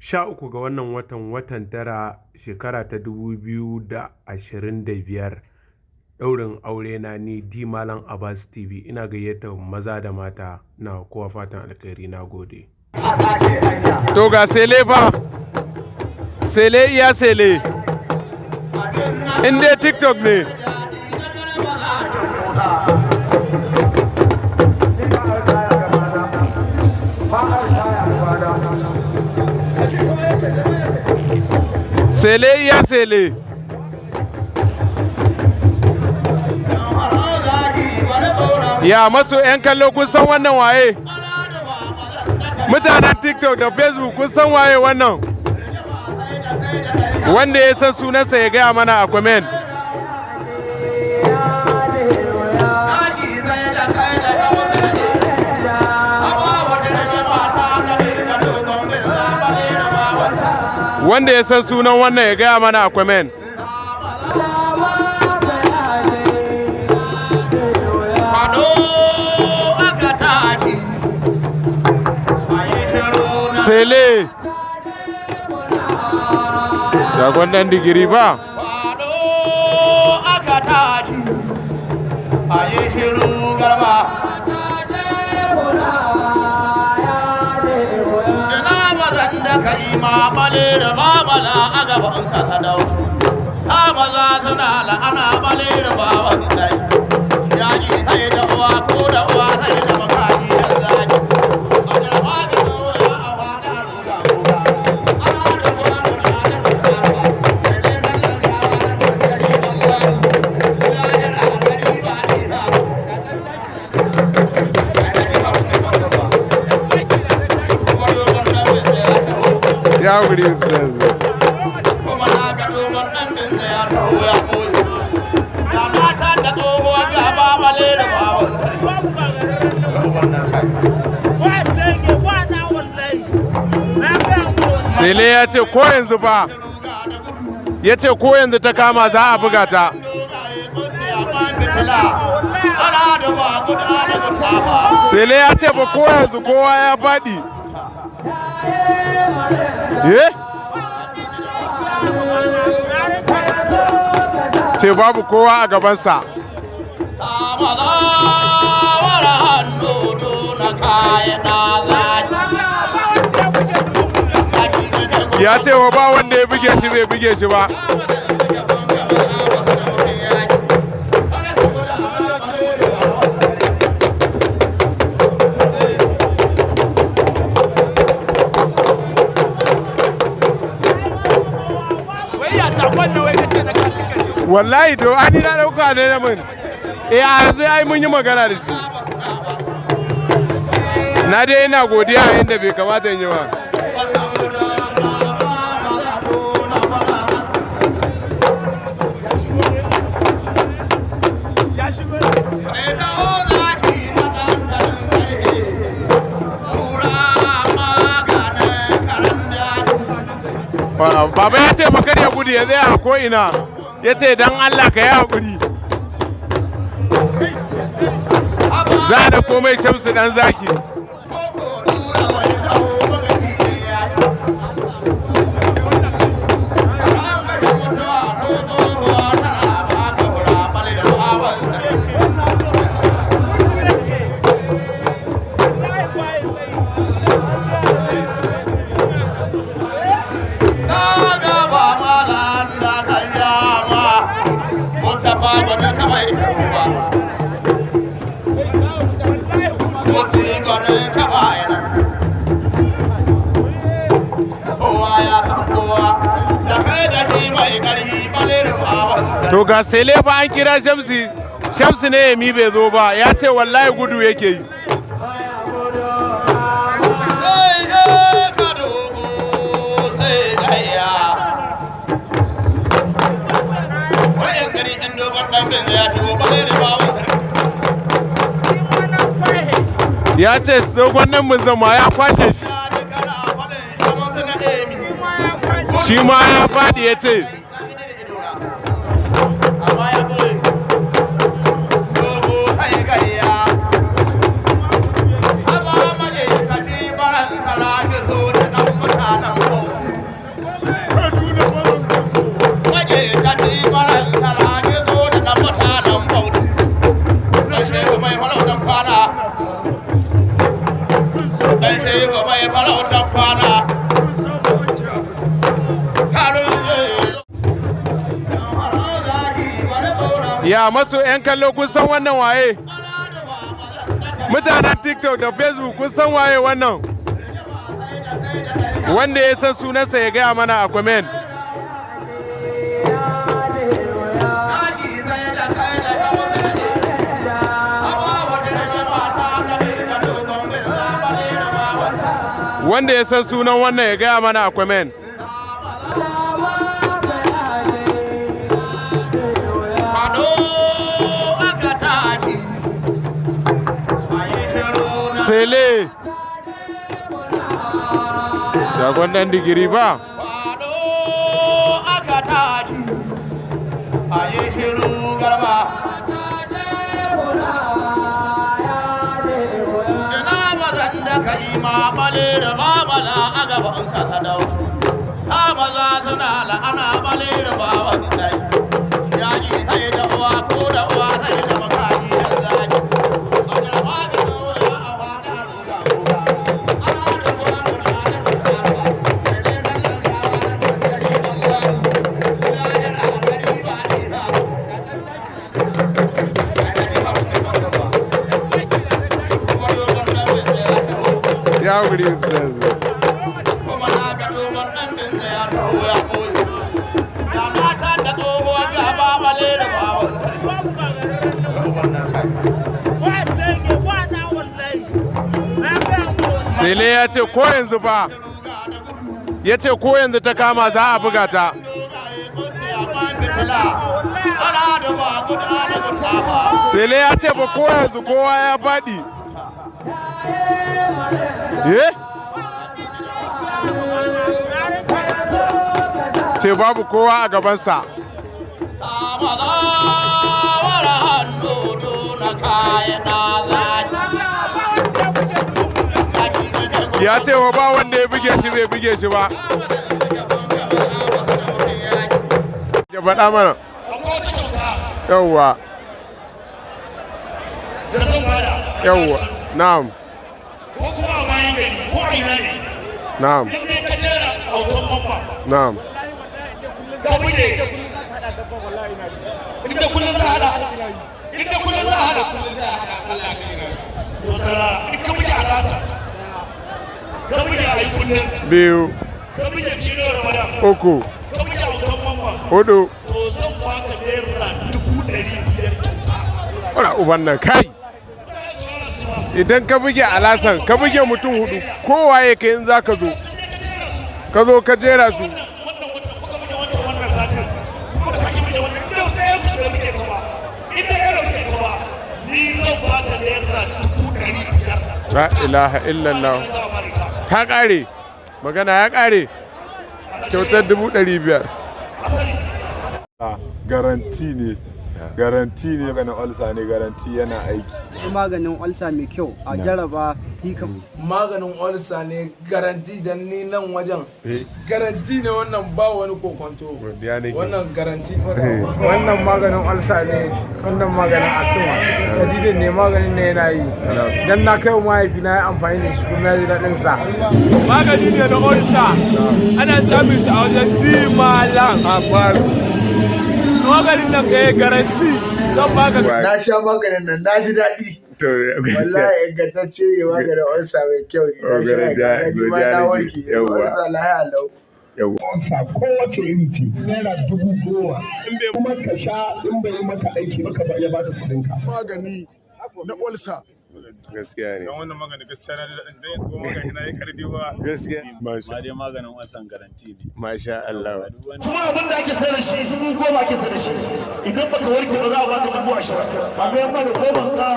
13 ga wannan watan tara shekara ta 2025 ɗaurin aure na ni D Malam Abbas TV. Ina gayyatar maza da mata na kowa fatan alkhairi. Na gode. To ga sele fa, sele iya sele, in dai TikTok ne. Sele iya sele. Ya maso 'yan kallo kun san wannan waye? Mutanen TikTok da Facebook kun san waye wannan? Wanda ya san sunansa ya gaya mana a comment. Wanda ya san sunan wannan ya gaya mana a comment. Sele shagon dan digiri ba aka tashi a yi shiru garba ina mazan da karima bale da mamala a gaban kasa dau ta maza suna la'ana bale da baban sai yaƙi sai da uwa ko da uwa sai da makani da zaki ya wuri ustaz kuma na ga dogon dan din da ya taho ya koyi ya mata da dogon gaba bale da bawan Sele ya ce ko yanzu fa ya ce ko yanzu ta kama za a buga ta. Sele ya ce ba ko yanzu kowa ya faɗi. Ce babu kowa a gabansa. Ya ce wa ba wanda ya buge shi bai buge shi ba. Wallahi to ani na dauka ne na mun a yanzu ai mun yi magana da shi na dai ina godiya inda bai kamata in yi ba. Baba ya ce bakar ya gudu ya tsaya a ko'ina. Ya ce don Allah ka yi haƙuri za da komai Shamsu ɗan zaki. To ga Sele fa an kira Shamsu ne ya mi bai zo ba, ya ce wallahi gudu yake yi. Ya ce dogon nan mun zama ya kwashe shi. Shi ma ya faɗi ya ce. Aba ma ne ka ci baran saraki zo da ɗan mutanen bauchi. farautar kwana. Ya maso 'yan kallo kun san wannan waye? Mutanen TikTok da Facebook kun san waye wannan? Wanda ya san sunansa ya gaya mana a comment. Wanda ya san sunan wannan ya gaya mana a comment. Sele shagon dan digiri ba kwado aka taji a yi shiru garba ina mazan da kalima bale da mamala a gaban kasa dau ta maza suna la'ana bale da bawan kai yaƙi sai da uwa ko da uwa sai da makani da zaki ya wuri ustaz kuma na ga dogon ɗan din da ya taho ya koyi ya mata da tsohuwar gaba bale da bawan Sele ya ce ko yanzu fa ya ce ko yanzu ta kama za a buga ta Sele ya ce ba ko yanzu kowa ya faɗi ce babu kowa a gabansa ya ce wa ba wanda ya buge shi bai buge shi ba ya faɗa mana yawwa yawwa na'am ko kuma a bayan gari ko a ina ne na'am in dai ka jera auton mamma na'am ka buge inda kullum za a hada inda kullum za a hada to tsara in ka buge alasa ka buge a yi kullum biyu ka buge cino ramadan uku ka buge auton mamma hudu to zan baka naira 500 kyauta wala uban nan kai idan ka buge alasan ka buge mutum hudu kowaye ka yin za ka zo ka jera su la ilaha illallah ta kare magana ya kare kyautar 500 garanti ne maganin olsa ne garanti yana aiki maganin olsa mai kyau a jaraba hika maganin olsa ne garanti dan ni nan wajen garanti ne wannan ba wani kokonto wannan garanti wannan maganin olsa ne wannan maganin asima sadidin ne maganin ne yana yi dan na kai mahaifi na yi amfani da shi kuma ya ji daɗin sa magani ne na olsa ana samun shi a wajen dimalan abbas maganin nan ka yi garanti zan baka na sha maganin nan na ji daɗi wallahi ingantacce ne maganin olsa mai kyau ne na sha gani ma na warke olsa lahiya lau Olsa kowace iri ce naira 10,000 in bai kuma ka sha in bai yi maka aiki maka ba ya ba ta kuɗinka magani na olsa gaskiya ne don wannan magani gaskiya na da dai ko magani na yi karfi ba gaskiya masha dai maganin wancan garanti ne masha Allah kuma abin da ake sayar da shi 10,000 ake sayar da shi idan baka warke ba za a baka 20,000 amma yamma da goban ka